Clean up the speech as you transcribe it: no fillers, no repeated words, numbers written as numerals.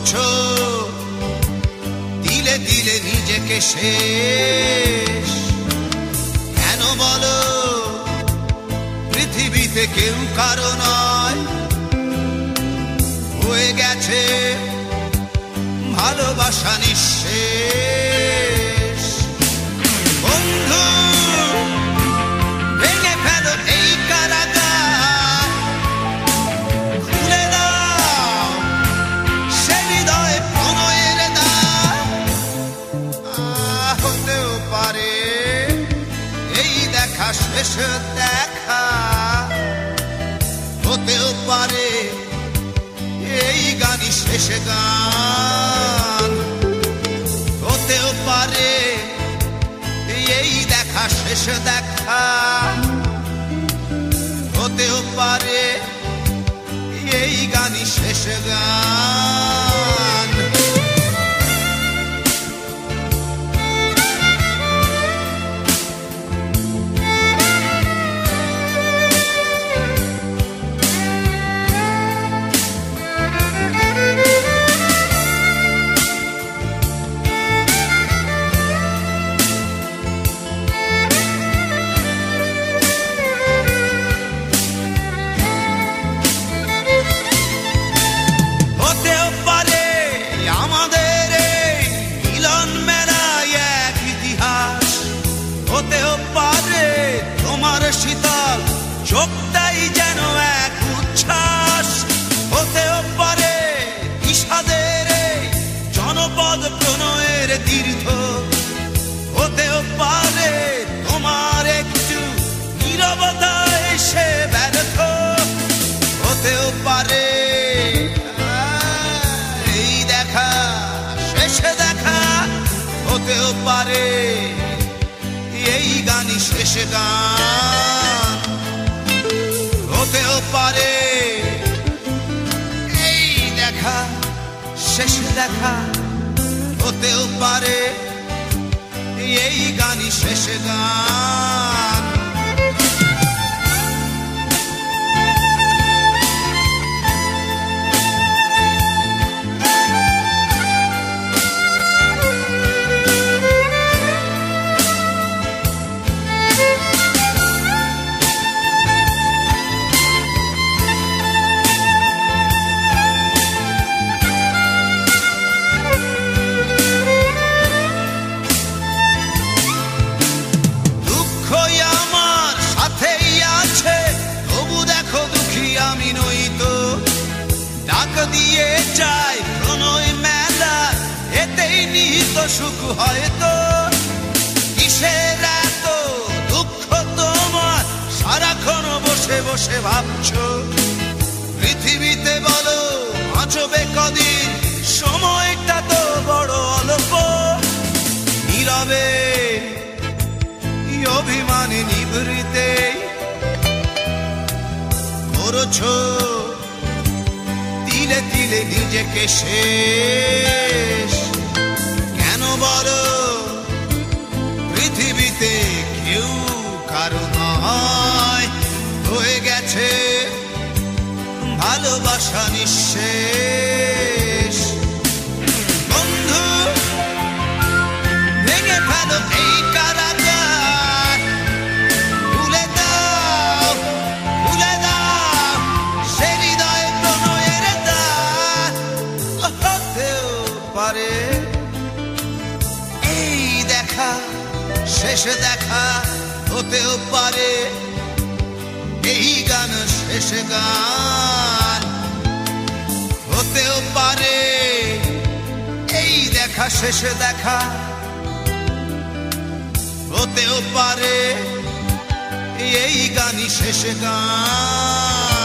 করছো দিলে দিলে নিজেকে শেষ। কেন বলো পৃথিবীতে কেউ কারো নয়, হয়ে গেছে ভালোবাসা নিঃশেষ। বন্ধু ভেঙে ফেলো এই কারাগার, খুলে দাও সে হৃদয়ে প্রণয়ের দ্বার। হতেও পারে এই দেখা শেষ দেখা, হতেও পারে এই গানই শেষ গান, হতেও পারে এই দেখা শেষ দেখা, হতেও পারে এই গানই শেষ গান। শীতল চোখটাই যেন এক উচ্ছ্বাস, হতেও পারে বিষাদের জনপদ প্রণয়ের তীর্থ, হতেও পারে তোমার একটু নীরবতা এসে ব্যর্থ, হতেও পারে এই দেখা শেষে দেখা, হতেও পারে এই গানই শেষ গান, হতেও পারে এই দেখা শেষ দেখা, হতেও পারে এই গানই শেষ গান। আমি নই তো ডাক দিয়ে যাই প্রণয় মেলা, এতেই নিহিত সুখ হয়তো। কিসের এত দুঃখ তোমার সারাক্ষণ বসে বসে ভাবছো, পৃথিবীতে বলো বাঁচবে কদিন, সময়টা তো বড় অল্প। নীরবে অভিমানে নিভৃতে করছো তিলে তিলে নিজেকে শেষ। কেন বলো পৃথিবীতে কেউ কারো নয়, হয়ে গেছে ভালোবাসা নিঃশেষ। বন্ধু ভেঙে ফেলো এই কারাগার, খুলে দাও খুলে দাও সে হৃদয়ে প্রণয়ের দ্বার। হতেও পারে এই দেখা শেষ দেখা, হতেও পারে এই গান শেষ গান, হতেও পারে এই দেখা শেষ দেখা, হতেও পারে এই গানই শেষ গান।